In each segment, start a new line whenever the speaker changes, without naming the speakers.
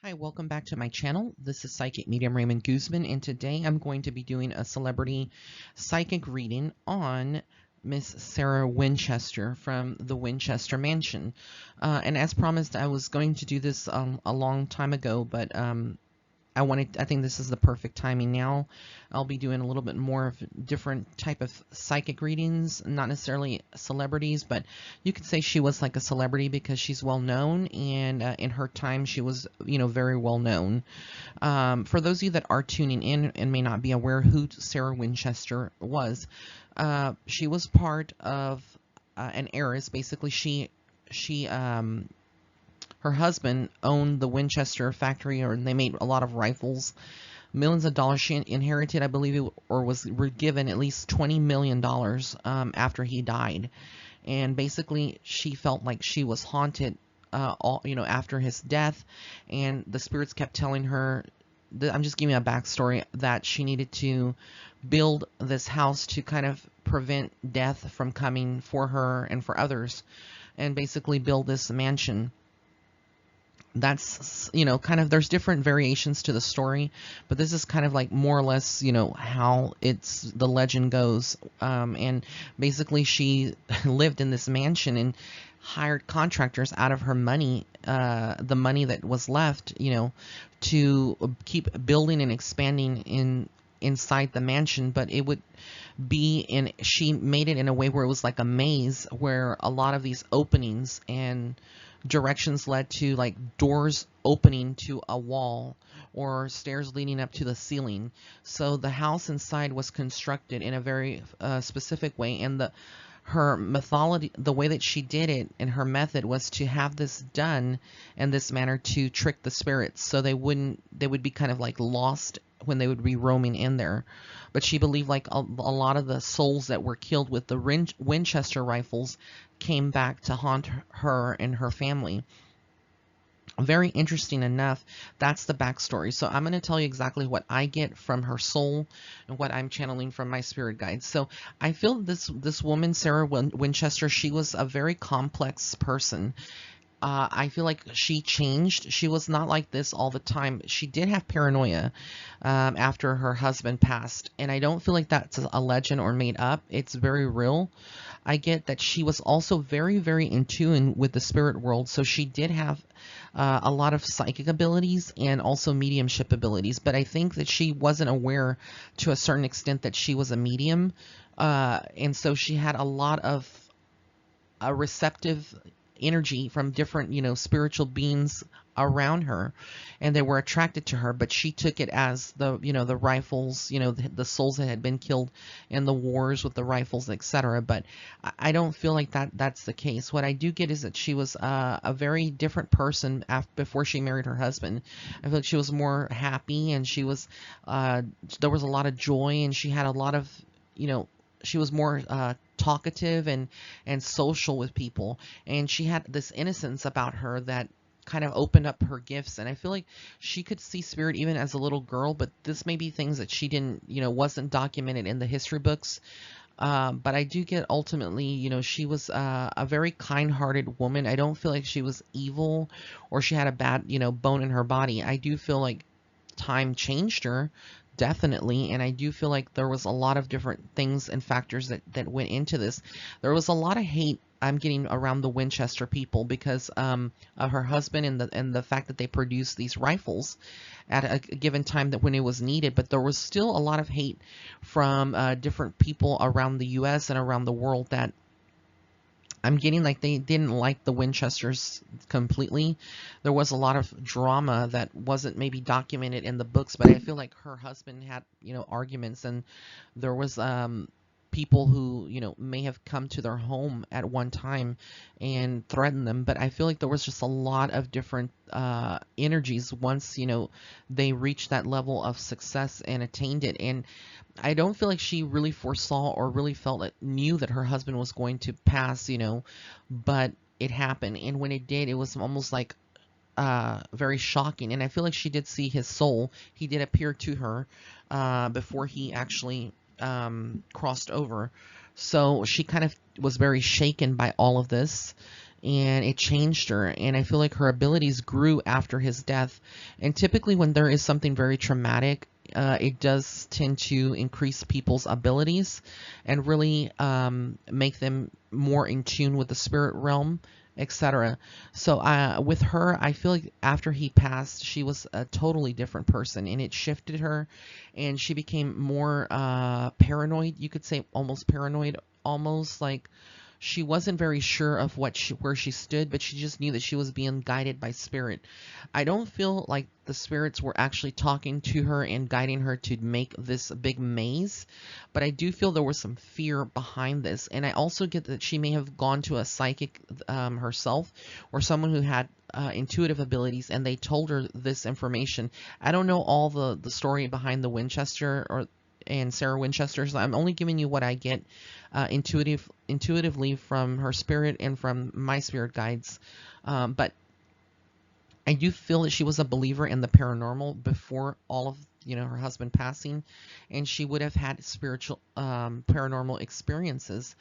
Hi, welcome back to my channel. This is Psychic Medium Raymond Guzman, and today I'm going to be doing a celebrity psychic reading on Miss Sarah Winchester from the Winchester Mansion. And as promised, I was going to do this a long time ago, but I think this is the perfect timing now. I'll be doing a little bit more of different type of psychic readings, not necessarily celebrities, but you could say she was like a celebrity because she's well known, and in her time she was, very well known. For those of you that are tuning in and may not be aware who Sarah Winchester was, she was part of an heiress. Basically, she her husband owned the Winchester factory, or they made a lot of rifles, millions of dollars. She inherited, I believe, or were given at least $20 million after he died. And basically, she felt like she was haunted, after his death, and the spirits kept telling her. I'm just giving a backstory that she needed to build this house to kind of prevent death from coming for her and for others, and basically build this mansion. That's, kind of, there's different variations to the story, but this is kind of like more or less, how the legend goes. And basically she lived in this mansion and hired contractors out of her money, the money that was left, to keep building and expanding inside the mansion. But it would be she made it in a way where it was like a maze, where a lot of these openings and directions led to like doors opening to a wall or stairs leading up to the ceiling. So the house inside was constructed in a very specific way, and her mythology, the way that she did it, and her method was to have this done in this manner to trick the spirits, so they would be kind of like lost when they would be roaming in there. But she believed like a lot of the souls that were killed with the Winchester rifles came back to haunt her and her family. Very interesting enough, that's the backstory. So I'm going to tell you exactly what I get from her soul and what I'm channeling from my spirit guides. So I feel this woman, Sarah Winchester, she was a very complex person. I feel like she changed. She was not like this all the time. She did have paranoia after her husband passed, and I don't feel like that's a legend or made up. It's very real. I get that she was also very, very in tune with the spirit world, so she did have a lot of psychic abilities and also mediumship abilities, but I think that she wasn't aware to a certain extent that she was a medium, and so she had a lot of receptive energy from different, spiritual beings around her, and they were attracted to her. But she took it as the rifles, the souls that had been killed in the wars with the rifles, etc. But I don't feel like that's the case. What I do get is that she was a very different person before she married her husband. I feel like she was more happy, and she was there was a lot of joy, and she had a lot of, she was more talkative and social with people, and she had this innocence about her that kind of opened up her gifts. And I feel like she could see spirit even as a little girl, but this may be things that she didn't, wasn't documented in the history books. But I do get ultimately, she was a very kind-hearted woman. I don't feel like she was evil or she had a bad, bone in her body. I do feel like time changed her, definitely, and I do feel like there was a lot of different things and factors that went into this. There was a lot of hate I'm getting around the Winchester people because of her husband and the fact that they produced these rifles at a given time that when it was needed. But there was still a lot of hate from different people around the U.S. and around the world that I'm getting like they didn't like the Winchesters completely. There was a lot of drama that wasn't maybe documented in the books, but I feel like her husband had, arguments, and there was people who, may have come to their home at one time and threatened them. But I feel like there was just a lot of different energies once, they reached that level of success and attained it. And I don't feel like she really foresaw or really knew that her husband was going to pass, but it happened. And when it did, it was almost like very shocking. And I feel like she did see his soul. He did appear to her before he actually crossed over. So she kind of was very shaken by all of this. and it changed her. And I feel like her abilities grew after his death. And typically, when there is something very traumatic, it does tend to increase people's abilities and really make them more in tune with the spirit realm, etc. So with her, I feel like after he passed, she was a totally different person, and it shifted her, and she became more paranoid. You could say almost paranoid, almost like she wasn't very sure of where she stood, but she just knew that she was being guided by spirit. I don't feel like the spirits were actually talking to her and guiding her to make this big maze, but I do feel there was some fear behind this. And I also get that she may have gone to a psychic herself, or someone who had intuitive abilities, and they told her this information. I don't know all the story behind the Winchester and Sarah Winchester, so I'm only giving you what I get intuitively from her spirit and from my spirit guides. But I do feel that she was a believer in the paranormal before all of her husband passing, and she would have had spiritual paranormal experiences,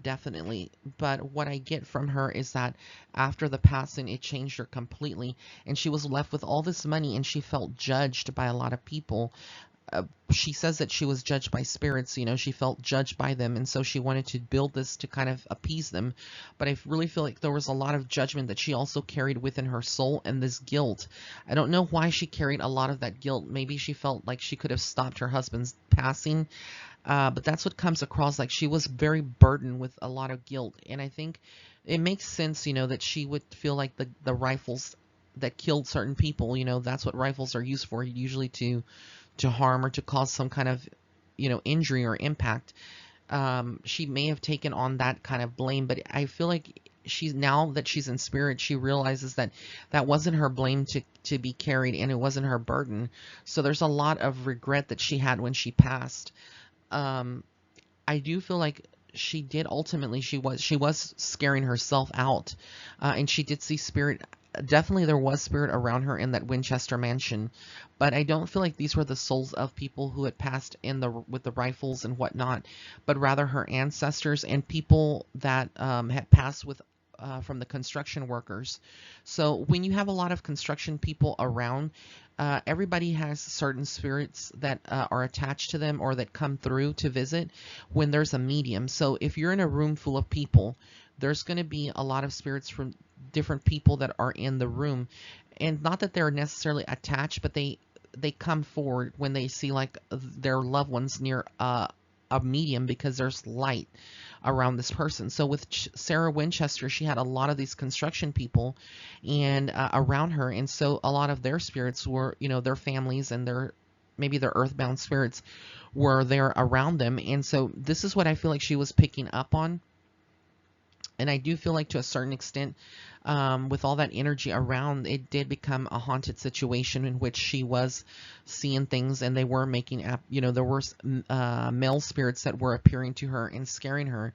definitely. But what I get from her is that after the passing, it changed her completely, and she was left with all this money, and she felt judged by a lot of people. She says that she was judged by spirits, she felt judged by them, and so she wanted to build this to kind of appease them. But I really feel like there was a lot of judgment that she also carried within her soul, and this guilt. I don't know why she carried a lot of that guilt. Maybe she felt like she could have stopped her husband's passing, but that's what comes across, like she was very burdened with a lot of guilt. And I think it makes sense, that she would feel like the rifles that killed certain people, that's what rifles are used for, usually to harm or to cause some kind of injury or impact. She may have taken on that kind of blame, but I feel like now that she's in spirit, she realizes that that wasn't her blame to be carried, and it wasn't her burden. So there's a lot of regret that she had when she passed. I do feel like she did ultimately, she was scaring herself out, and she did see spirit. Definitely there was spirit around her in that Winchester mansion, but I don't feel like these were the souls of people who had passed with the rifles and whatnot, but rather her ancestors and people that had passed with from the construction workers. So when you have a lot of construction people around, everybody has certain spirits that are attached to them or that come through to visit when there's a medium. So if you're in a room full of people, there's going to be a lot of spirits from different people that are in the room, and not that they're necessarily attached, but they come forward when they see like their loved ones near a medium, because there's light around this person. So with Sarah Winchester, she had a lot of these construction people and around her, and so a lot of their spirits were, their families and maybe their earthbound spirits were there around them. And so this is what I feel like she was picking up on. And I do feel like to a certain extent, with all that energy around, it did become a haunted situation in which she was seeing things, and they were making up, there were male spirits that were appearing to her and scaring her.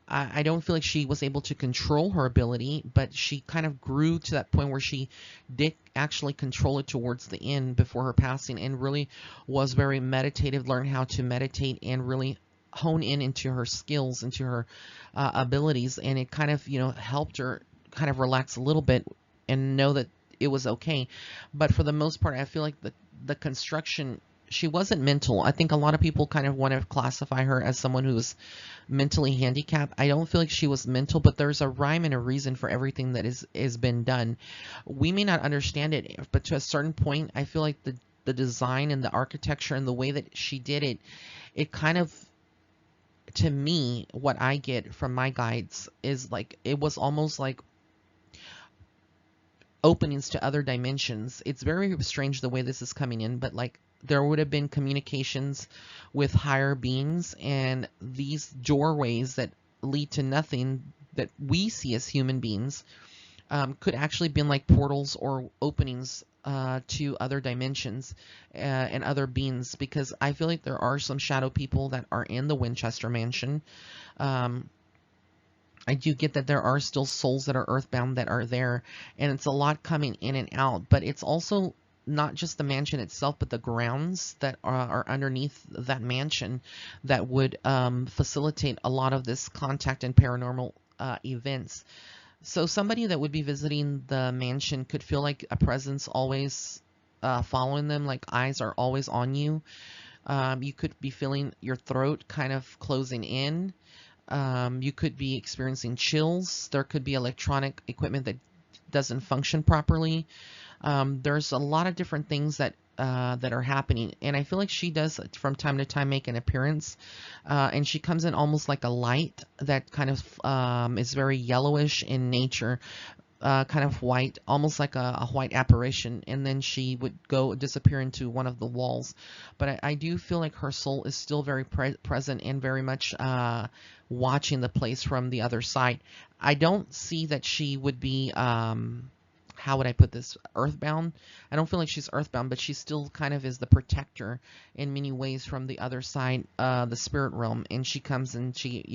I don't feel like she was able to control her ability, but she kind of grew to that point where she did actually control it towards the end before her passing, and really was very meditative, learned how to meditate and really hone into her skills, into her abilities, and it kind of helped her kind of relax a little bit and know that it was okay. But for the most part, I feel like the construction, she wasn't mental. I think a lot of people kind of want to classify her as someone who was mentally handicapped. I don't feel like she was mental, but there's a rhyme and a reason for everything that is been done. We may not understand it, but to a certain point, I feel like the design and the architecture and the way that she did it, it kind of, to me, what I get from my guides is like it was almost like openings to other dimensions. It's very strange the way this is coming in, but like there would have been communications with higher beings, and these doorways that lead to nothing that we see as human beings could actually been like portals or openings to other dimensions and other beings, because I feel like there are some shadow people that are in the Winchester mansion. I do get that there are still souls that are earthbound that are there, and it's a lot coming in and out, but it's also not just the mansion itself, but the grounds that are underneath that mansion that would facilitate a lot of this contact and paranormal events. So somebody that would be visiting the mansion could feel like a presence always following them, like eyes are always on you. You could be feeling your throat kind of closing in. You could be experiencing chills. There could be electronic equipment that doesn't function properly. There's a lot of different things that are happening, and I feel like she does from time to time make an appearance, and she comes in almost like a light that kind of is very yellowish in nature, kind of white, almost like a white apparition, and then she would go disappear into one of the walls. But I do feel like her soul is still very present and very much watching the place from the other side. I don't see that she would be. How would I put this? Earthbound. I don't feel like she's earthbound, but she still kind of is the protector in many ways from the other side, the spirit realm, and she comes and she,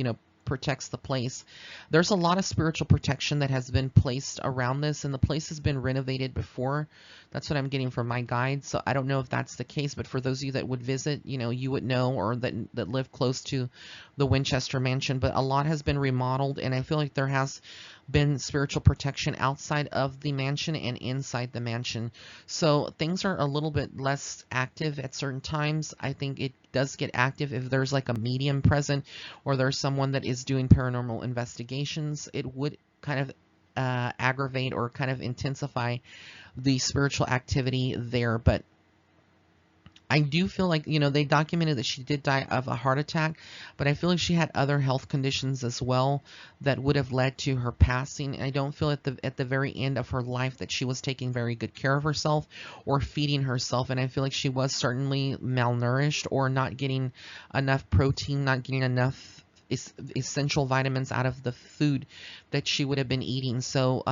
protects the place. There's a lot of spiritual protection that has been placed around this, and the place has been renovated before. That's what I'm getting from my guide. So I don't know if that's the case, but for those of you that would visit, you would know, or that live close to the Winchester mansion. But a lot has been remodeled, and I feel like there has been spiritual protection outside of the mansion and inside the mansion. So things are a little bit less active at certain times. I think it does get active if there's like a medium present, or there's someone that is doing paranormal investigations. It would kind of aggravate or kind of intensify the spiritual activity there. But I do feel like, they documented that she did die of a heart attack, but I feel like she had other health conditions as well that would have led to her passing. And I don't feel at the very end of her life that she was taking very good care of herself or feeding herself. And I feel like she was certainly malnourished, or not getting enough protein, not getting enough essential vitamins out of the food that she would have been eating. So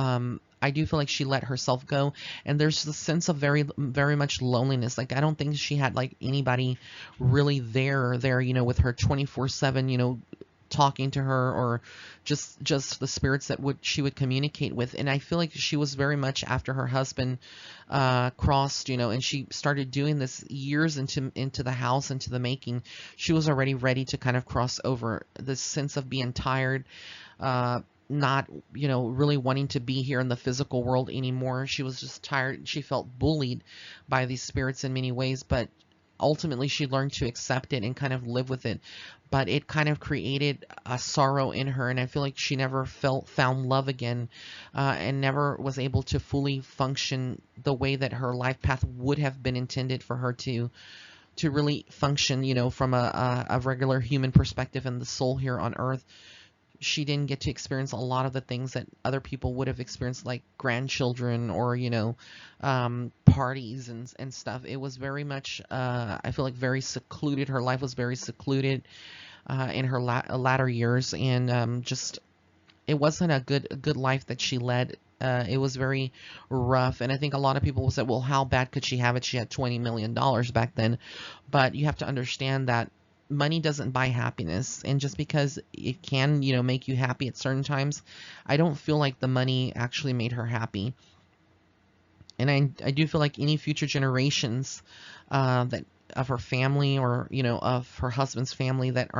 I do feel like she let herself go, and there's the sense of very, very much loneliness. Like, I don't think she had like anybody really there, with her 24/7, talking to her, or just the spirits that she would communicate with. And I feel like she was very much after her husband crossed, and she started doing this years into the house, into the making. She was already ready to kind of cross over. This sense of being tired, not, really wanting to be here in the physical world anymore. She was just tired. She felt bullied by these spirits in many ways, but ultimately she learned to accept it and kind of live with it. But it kind of created a sorrow in her, and I feel like she never found love again, and never was able to fully function the way that her life path would have been intended for her to really function, from a regular human perspective and the soul here on earth. She didn't get to experience a lot of the things that other people would have experienced, like grandchildren, or parties and stuff. It was very much, I feel like, very secluded. Her life was very secluded in her latter years, and just, it wasn't a good life that she led. It was very rough, and I think a lot of people will say, well, how bad could she have it? She had $20 million back then. But you have to understand that money doesn't buy happiness, and just because it can, make you happy at certain times, I don't feel like the money actually made her happy. And I do feel like any future generations that of her family, or of her husband's family, that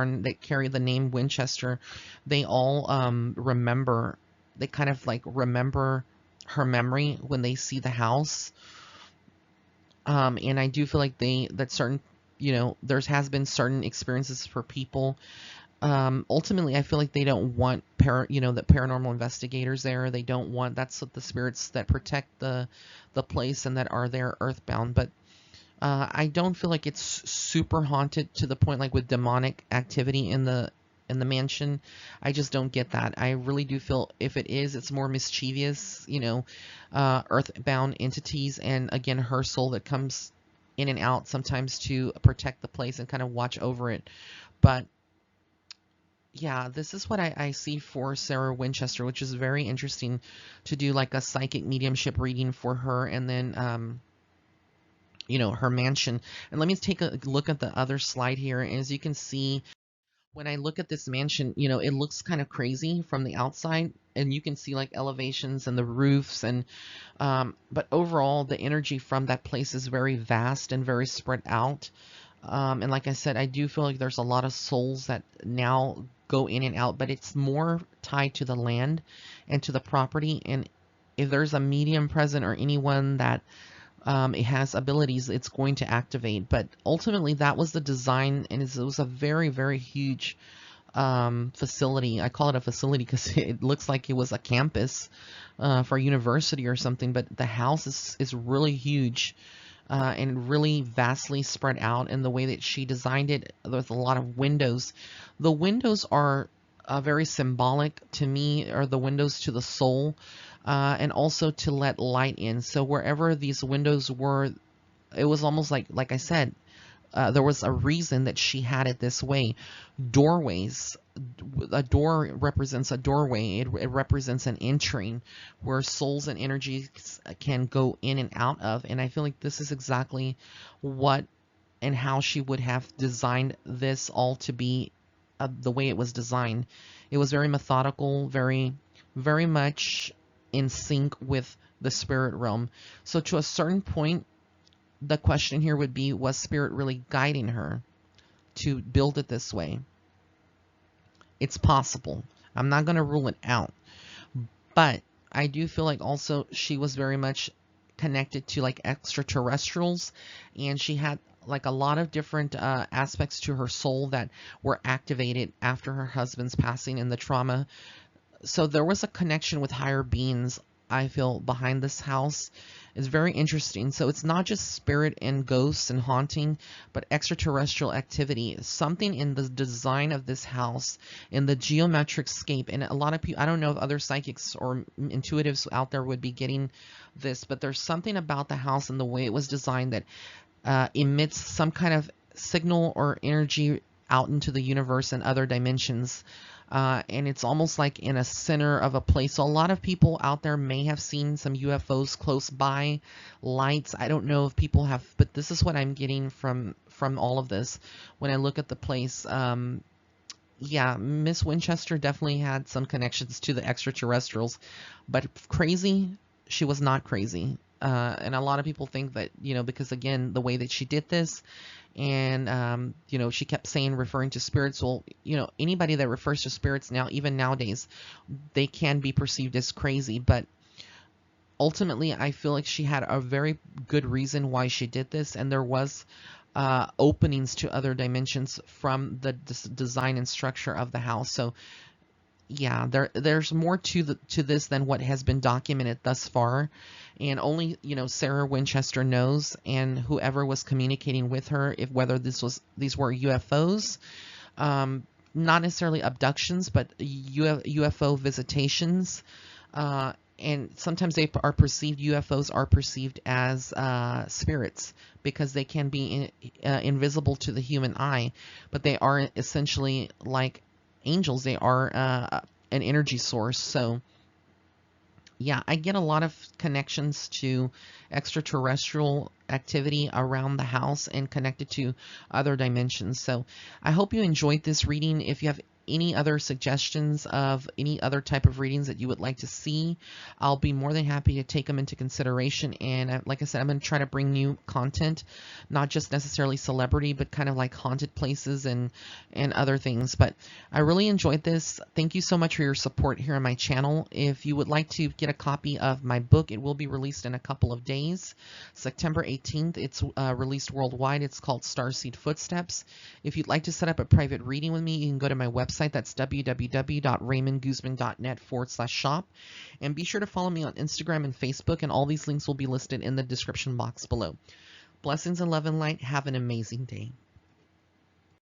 carry the name Winchester, they all remember, they kind of like remember her memory when they see the house. And I do feel like that certain, there has been certain experiences for people. Ultimately, I feel like they don't want the paranormal investigators there. They don't want, that's what the spirits that protect the place and that are there earthbound. But I don't feel like it's super haunted to the point like with demonic activity in the mansion. I just don't get that. I really do feel if it is, it's more mischievous, earthbound entities, and again, her soul that comes in and out sometimes to protect the place and kind of watch over it. But yeah, this is what I see for Sarah Winchester, which is very interesting to do like a psychic mediumship reading for her, and then her mansion. And let me take a look at the other slide here. As you can see, when I look at this mansion, it looks kind of crazy from the outside, and you can see like elevations and the roofs, and but overall the energy from that place is very vast and very spread out. And like I said, I do feel like there's a lot of souls that now go in and out, but it's more tied to the land and to the property. And if there's a medium present or anyone that it has abilities, it's going to activate. But ultimately, that was the design, and it was a very, very huge facility. I call it a facility because it looks like it was a campus for a university or something. But the house is really huge. And really vastly spread out in the way that she designed it. There's a lot of windows. The windows are very symbolic to me, are the windows to the soul, and also to let light in. So wherever these windows were, it was almost like I said, there was a reason that she had it this way. Doorways. A door represents a doorway. It represents an entering where souls and energies can go in and out of. And I feel like this is exactly what and how she would have designed this all to be the way it was designed. It was very methodical, very, very much in sync with the spirit realm. So to a certain point, the question here would be, was spirit really guiding her to build it this way? It's possible. I'm not going to rule it out. But I do feel like also she was very much connected to like extraterrestrials, and she had like a lot of different aspects to her soul that were activated after her husband's passing and the trauma. So there was a connection with higher beings, I feel, behind this house. Is very interesting. So it's not just spirit and ghosts and haunting, but extraterrestrial activity. Something in the design of this house, in the geometric scape, and a lot of people, I don't know if other psychics or intuitives out there would be getting this, but there's something about the house and the way it was designed that emits some kind of signal or energy out into the universe and other dimensions. And it's almost like in a center of a place. So a lot of people out there may have seen some UFOs close by, lights. I don't know if people have, but this is what I'm getting from all of this when I look at the place. Yeah, Miss Winchester definitely had some connections to the extraterrestrials, but crazy, she was not crazy. And a lot of people think that, you know, because again, the way that she did this, and you know, she kept saying, referring to spirits. Well, you know, anybody that refers to spirits now, even nowadays, they can be perceived as crazy. But ultimately, I feel like she had a very good reason why she did this, and there was openings to other dimensions from the design and structure of the house. So yeah, there's more to this than what has been documented thus far, and only, you know, Sarah Winchester knows, and whoever was communicating with her, if whether these were UFOs, not necessarily abductions, but UFO visitations, and sometimes they are perceived, UFOs are perceived as spirits because they can be invisible to the human eye, but they are essentially like angels. They are an energy source. So yeah, I get a lot of connections to extraterrestrial activity around the house and connected to other dimensions. So I hope you enjoyed this reading. If you have any other suggestions of any other type of readings that you would like to see, I'll be more than happy to take them into consideration. And like I said, I'm going to try to bring new content, not just necessarily celebrity, but kind of like haunted places and other things. But I really enjoyed this. Thank you so much for your support here on my channel. If you would like to get a copy of my book, it will be released in a couple of days. September 18th, it's released worldwide. It's called Starseed Footsteps. If you'd like to set up a private reading with me, you can go to my website. That's www.raymondguzman.net/shop. And be sure to follow me on Instagram and Facebook, and all these links will be listed in the description box below. Blessings and love and light. Have an amazing day.